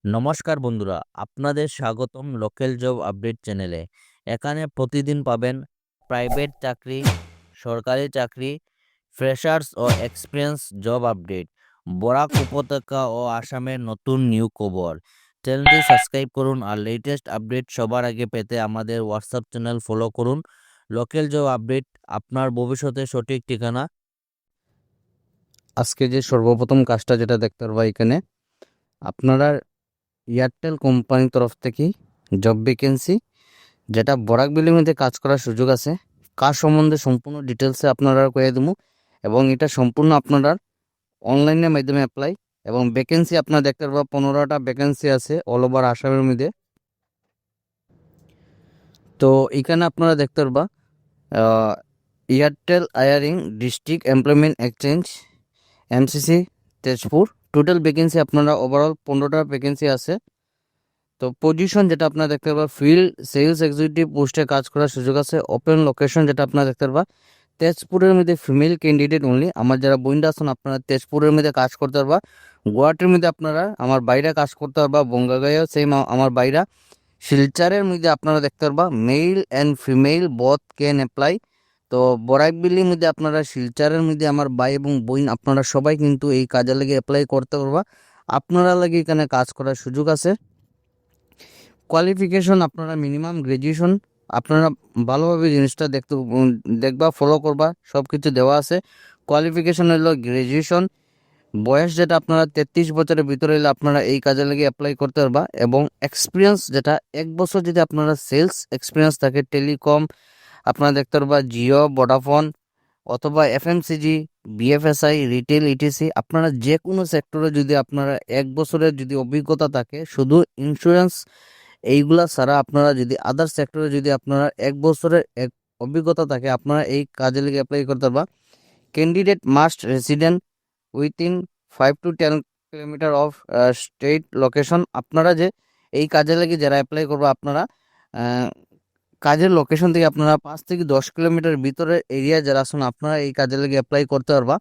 নমস্কার বন্ধুরা, আপনাদের স্বাগতম লোকাল জব আপডেট চ্যানেলে। এখানে প্রতিদিন পাবেন প্রাইভেট চাকরি, সরকারি চাকরি, ফ্রেশার্স ও এক্সপিরিয়েন্স জব আপডেট, বরাক উপত্যকা ও আসামের নতুন নিউ খবর। চ্যানেলটি সাবস্ক্রাইব করুন আর লেটেস্ট আপডেট সবার আগে পেতে আমাদের হোয়াটসঅ্যাপ চ্যানেল ফলো করুন। লোকাল জব আপডেট, আপনার ভবিষ্যতের সঠিক ঠিকানা। আজকে যে সর্বপ্রথম কাজটা যেটা দেখতে পারবা এখানে আপনারা এয়ারটেল কোম্পানির তরফ থেকে জব ভ্যাকেন্সি, যেটা বরাক ভ্যালির মধ্যে কাজ করার সুযোগ আছে। কাজ সম্বন্ধে সম্পূর্ণ ডিটেলসে আপনারা কয়ে দেবো এবং এটা সম্পূর্ণ আপনারা অনলাইনের মাধ্যমে অ্যাপ্লাই। এবং ভ্যাকেন্সি আপনারা দেখতে পারবা 15টা ভ্যাকেন্সি আছে অল ওভার আসামের মধ্যে। তো এখানে আপনারা দেখতে পারবা Airtel hiring district employment exchange MCC Tezpur. Total vacancy আপনারা ওভারঅল 15টা ভ্যাকেন্সি আছে। তো পজিশন যেটা আপনারা দেখতে পারবা ফিল্ড সেলস এক্সিকিউটিভ পোস্টে কাজ করার সুযোগ আছে। ওপেন লোকেশন যেটা আপনারা দেখতে পারবা তেজপুরের মধ্যে ফিমেল ক্যান্ডিডেট অনলি। আমার যারা বইন্ডা আছেন আপনারা তেজপুরের মধ্যে কাজ করতে পারবা। গুয়াহাটির মধ্যে আপনারা আমার বাইরে কাজ করতে পারবা, বঙ্গাগাঁয়েও সেম আমার বাইরা। শিলচারের মধ্যে আপনারা দেখতে পারবা male and female both can apply. তো বরাকবিলির মধ্যে আপনারা শিলচারের মধ্যে আমার ভাই এবং বোন আপনারা সবাই কিন্তু এই কাজে লেগে অ্যাপ্লাই করতে পারবা। আপনারা লাগে এখানে কাজ করার সুযোগ আছে। কোয়ালিফিকেশন আপনারা মিনিমাম গ্র্যাজুয়েশন, আপনারা ভালোভাবে জিনিসটা দেখবা, ফলো করবা, সব কিছু দেওয়া আছে। কোয়ালিফিকেশন হলো গ্র্যাজুয়েশন। বয়স যেটা আপনারা 33 বছরের ভিতরে হলে আপনারা এই কাজে লেগে অ্যাপ্লাই করতে পারবা। এবং এক্সপিরিয়েন্স যেটা 1 বছর যদি আপনারা সেলস এক্সপিরিয়েন্স থাকে, টেলিকম আপনারা দেখতে পারবা, জিও, ভোডাফোন অথবা এফএমসিজি, বিএফএসআই, রিটেল, ইটিসি। আপনারা যে কোনো সেক্টরে যদি আপনারা 1 বছরের যদি অভিজ্ঞতা থাকে, শুধু ইন্স্যুরেন্স এইগুলা ছাড়া আপনারা যদি আদার সেক্টরে যদি আপনারা 1 বছরের অভিজ্ঞতা থাকে, আপনারা এই কাজে লেগে অ্যাপ্লাই করতে পারবা। Candidate must resident within 5 to 10 kilometre of state location. আপনারা যে এই কাজে লেগে যারা অ্যাপ্লাই করবে, আপনারা কাজের লোকেশন থেকে আপনারা 5 থেকে 10 কিলোমিটার ভিতরে এরিয়া যারা আছেন আপনারা এই কাজে লেগে অ্যাপ্লাই করতে পারবা।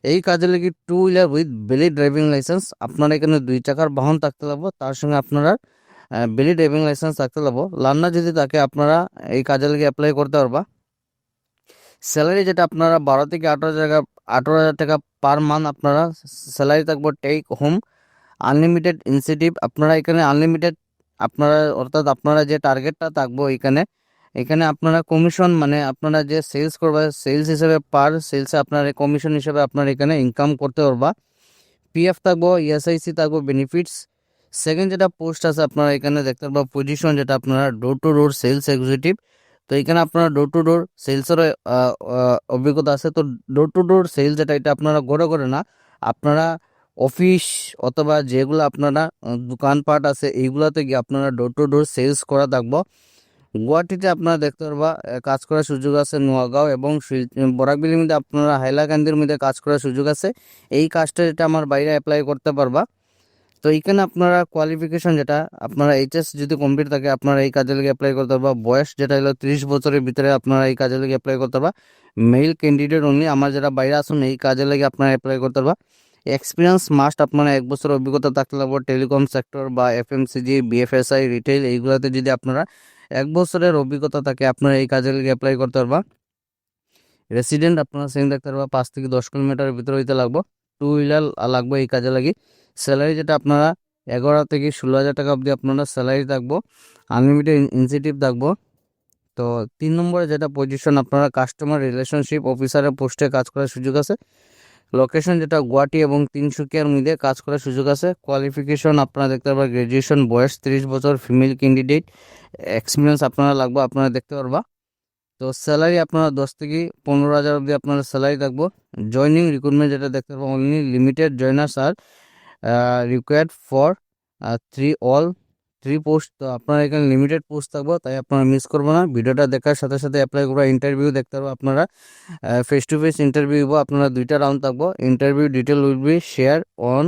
এই কাজে লেগে 2 wheeler with valid driving licence, আপনারা এখানে 2 চাকার বাহন থাকতে লাগবে, তার সঙ্গে আপনারা ভ্যালিড ড্রাইভিং লাইসেন্স থাকতে লাগবে। লার্নার যদি থাকে আপনারা এই কাজে লেগে অ্যাপ্লাই করতে পারবা। স্যালারি যেটা আপনারা 12 থেকে 18 হাজার টাকা পার মান্থ আপনারা স্যালারি থাকবে। টেক হোম আনলিমিটেড ইনসেন্টিভ, আপনারা এখানে আনলিমিটেড আপনারা অর্থাৎ আপনারা যে টার্গেটটা থাকবো এখানে এখানে আপনারা কমিশন মানে আপনারা যে সেলস করবে সেলস হিসেবে পার সেলসে আপনার কমিশন হিসেবে আপনার এখানে ইনকাম করতে পারবা। পিএফ থাকবো, ইএসআইসি থাকবো, বেনিফিটস। সেকেন্ড যেটা পোস্ট আছে আপনারা এখানে দেখতে পারবা পজিশন যেটা আপনারা door to door sales executive. তো এখানে আপনারা ডোর টু ডোর সেলসের অভিজ্ঞতা আছে। তো ডোর টু ডোর সেলস যেটা এটা আপনারা ঘরে ঘরে না, আপনারা অফিস অথবা যেগুলো আপনারা দোকানপাট আছে এইগুলাতে গিয়ে আপনারা ডোর টু ডোর সেলস করা থাকবো। গুয়াহাটিতে আপনারা দেখতে পারবা কাজ করার সুযোগ আছে। নোয়াগাঁও এবং বরাকবিলির মধ্যে আপনারা হাইলাকান্দির মধ্যে কাজ করার সুযোগ আছে। এই কাজটা যেটা আমার বাইরে অ্যাপ্লাই করতে পারবা। তো এখানে আপনারা কোয়ালিফিকেশন যেটা আপনারা এইচএস যদি কমপ্লিট থাকে আপনারা এই কাজে লেগে অ্যাপ্লাই করতে পারবা। বয়স যেটা হলো 30 বছরের ভিতরে আপনারা এই কাজে লেগে অ্যাপ্লাই করতে পারবা। মেল ক্যান্ডিডেট অনলি, আমার যারা বাইরে আসুন এই কাজে লেগে আপনারা অ্যাপ্লাই করতে পারবা। এক্সপিরিয়েন্স মাস্ট, আপনারা 1 বছর অভিজ্ঞতা থাকতে লাগবে টেলিকম সেক্টর বা এফএমসিজি, বিএফএসআই, রিটেল এইগুলাতে যদি আপনারা 1 বছরের অভিজ্ঞতা থাকে আপনারা এই কাজে লেগে অ্যাপ্লাই করতে পারবা। রেসিডেন্ট আপনারা সেম দেখতে পারবা 5 থেকে 10 কিলোমিটারের ভিতরে হইতে লাগবো। 2 হুইলার লাগবে এই কাজে লাগি। স্যালারি যেটা আপনারা 11 থেকে 16 হাজার টাকা অবধি আপনারা স্যালারি থাকবো। আনলিমিটেড ইনসেন্টিভ থাকবো। তো 3 নম্বরে যেটা পজিশন আপনারা কাস্টমার রিলেশনশিপ অফিসারের পোস্টে কাজ করার সুযোগ আছে। লোকেশন যেটা গুয়াহাটি এবং তিনসুকিয়ার মধ্যে কাজ করার সুযোগ আছে। কোয়ালিফিকেশন আপনারা দেখতে পারবা গ্রাজুয়েশন, বয়স 30 বছর, ফিমেল ক্যান্ডিডেট, এক্সপিরিয়েন্স আপনারা লাগবে আপনারা দেখতে পারবা। তো স্যালারি আপনারা 10 থেকে 15 হাজার অবধি আপনারা স্যালারি থাকবো। জয়নিং রিক্রুটমেন্ট যেটা দেখতে পাবো only limited joiners are required for 3 post. তো আপনারা এখানে লিমিটেড পোস্ট থাকবো, তাই আপনারা মিস করবো না। ভিডিওটা দেখার সাথে সাথে অ্যাপ্লাই করবো। ইন্টারভিউ দেখতে পারবো আপনারা, ফেস টু ফেস ইন্টারভিউ হবো। আপনারা 2টা রাউন্ড থাকবো। Interview detail will be share on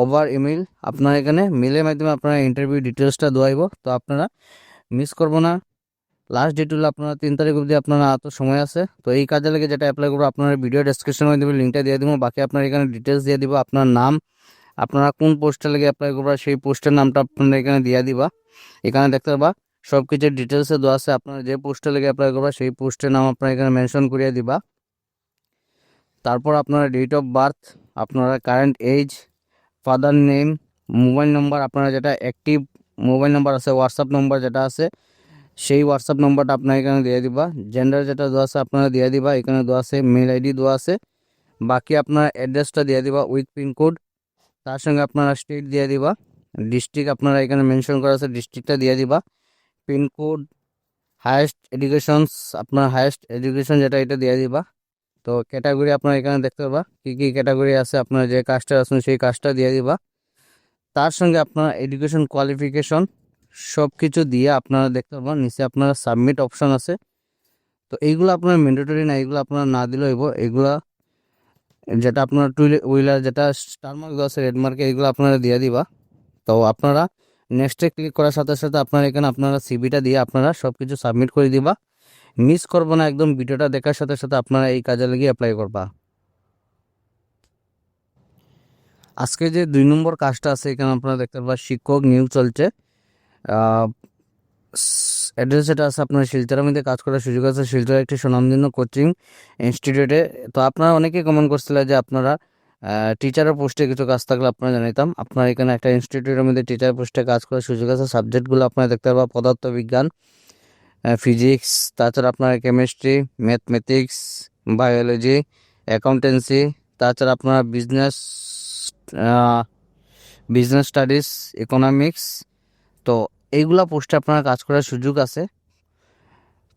over email. আপনারা এখানে মেলের মাধ্যমে আপনারা ইন্টারভিউ ডিটেলসটা দেওয়াইব, তো আপনারা মিস করবো না। লাস্ট ডেট হলো আপনারা 3 তারিখ অবধি আপনারা তো সময় আছে। তো এই কাজে লেগে যেটা অ্যাপ্লাই করবো আপনারা ভিডিও ডেসক্রিপশনে দেবে লিঙ্কটা দিয়ে দিব। বাকি আপনার এখানে ডিটেলস দিয়ে দিব, আপনার নাম, আপনারা কোন পোস্টে লেগে অ্যাপ্লাই করবা সেই পোস্টের নামটা আপনারা এখানে দিয়ে দিবা। এখানে দেখতে পারবা সব কিছু ডিটেলসে দেওয়া আছে। আপনারা যে পোস্টে লেগে অ্যাপ্লাই করবা সেই পোস্টের নাম আপনারা এখানে মেনশন করিয়ে দিবা। তারপর আপনারা ডেট অফ বার্থ, আপনারা current age, father name, mobile number, আপনারা যেটা অ্যাক্টিভ মোবাইল নাম্বার আছে, হোয়াটসঅ্যাপ নম্বর যেটা আছে সেই হোয়াটসঅ্যাপ নম্বরটা আপনারা এখানে দিয়ে দিবা। জেন্ডার যেটা দেওয়া আছে আপনারা দিয়ে দিবা, এখানে দেওয়া আছে মেল আইডি দেওয়া আছে। বাকি আপনার অ্যাড্রেসটা দিয়ে দিবা উইথ পিনকোড, তার সঙ্গে আপনারা স্টেট দিয়ে দিবা। ডিস্ট্রিক্ট আপনারা এখানে মেনশন করা আছে, ডিস্ট্রিক্টটা দিয়ে দিবা। পিনকোড, হায়েস্ট এডুকেশনস, আপনার হায়েস্ট এডুকেশন যেটা এটা দিয়ে দিবা। তো ক্যাটাগরি আপনারা এখানে দেখতে পারবা কী কী ক্যাটাগরি আছে, আপনারা যে কাজটা আছেন সেই কাজটা দিয়ে দিবা। তার সঙ্গে আপনার এডুকেশন কোয়ালিফিকেশন সব কিছু দিয়ে আপনারা দেখতে পারবেন। নিচে আপনারা সাবমিট অপশন আছে। তো এইগুলো আপনার ম্যান্ডেটরি না, এগুলো আপনারা না দিলেও হইব। এগুলা যেটা আপনার টু হুইলার যেটা স্টার মার্ক দেওয়া আছে রেড মার্কে, এইগুলো আপনারা দিয়ে দিবা। তো আপনারা নেক্সটে ক্লিক করার সাথে সাথে আপনারা এখানে আপনারা সিভিটা দিয়ে আপনারা সব কিছু সাবমিট করে দিবা। মিস করবো না একদম, ভিডিওটা দেখার সাথে সাথে আপনারা এই কাজে লেগে অ্যাপ্লাই করবা। আজকে যে 2 নম্বর কাজটা আছে এখানে আপনারা দেখতে পারবা শিক্ষক নিয়োগ চলছে। অ্যাড্রেস যেটা আছে আপনার শিলচরের মধ্যে কাজ করার সুযোগ আছে, শিলচরের একটি সুনামধন্য কোচিং ইনস্টিটিউটে। তো আপনারা অনেকেই কমেন্ট করছিলেন যে আপনারা টিচারের পোস্টে কিছু কাজ থাকলে আপনারা জানাইতাম। আপনার এখানে একটা ইনস্টিটিউটের মধ্যে টিচার পোস্টে কাজ করার সুযোগ আছে। সাবজেক্টগুলো আপনারা দেখতে পারবা পদার্থবিজ্ঞান, ফিজিক্স, তাছাড়া আপনার কেমিস্ট্রি, ম্যাথমেটিক্স, বায়োলজি, অ্যাকাউন্টেন্সি, তাছাড়া আপনার বিজনেস স্টাডিজ, ইকোনমিক্স। তো এইগুলা পোস্টে আপনারা কাজ করার সুযোগ আছে।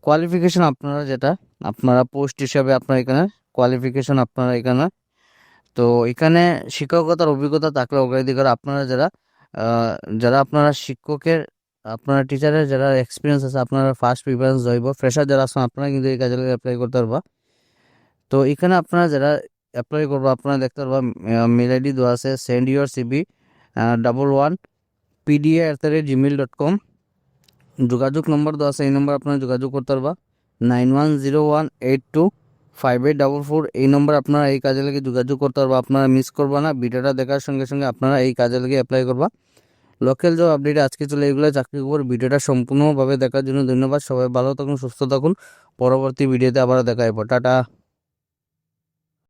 কোয়ালিফিকেশন আপনারা যেটা আপনারা পোস্ট হিসাবে আপনার এখানে কোয়ালিফিকেশন আপনারা এখানে, তো এখানে শিক্ষকতার অভিজ্ঞতা থাকলে অগ্রাধিকার আপনারা যারা যারা আপনারা শিক্ষকের আপনারা টিচারের যারা এক্সপিরিয়েন্স আছে আপনারা ফার্স্ট প্রিফারেন্স হইব। ফ্রেশার যারা আছেন আপনারা কিন্তু এই কাজে অ্যাপ্লাই করতে পারবা। তো এখানে আপনারা যারা অ্যাপ্লাই করবো আপনারা দেখতে পারবা মেল আইডি দেওয়া আছে সেন্ড ইউর সিবি 11pda@gmail.com। যোগাযোগ নম্বর দেওয়া আছে, এই নম্বর আপনারা যোগাযোগ করতে পারবা 9101825844। এই নম্বর আপনারা এই কাজে লেগে যোগাযোগ করতে পারবা। আপনারা মিস করবা না, ভিডিওটা দেখার সঙ্গে সঙ্গে আপনারা এই কাজে লেগে অ্যাপ্লাই করবা। লোকাল জব আপডেট আজকে চলে এগুলো চাকরির উপর। ভিডিওটা সম্পূর্ণভাবে দেখার জন্য ধন্যবাদ। সবাই ভালো থাকুন, সুস্থ থাকুন। পরবর্তী ভিডিওতে আবার দেখা হবে। টাটা।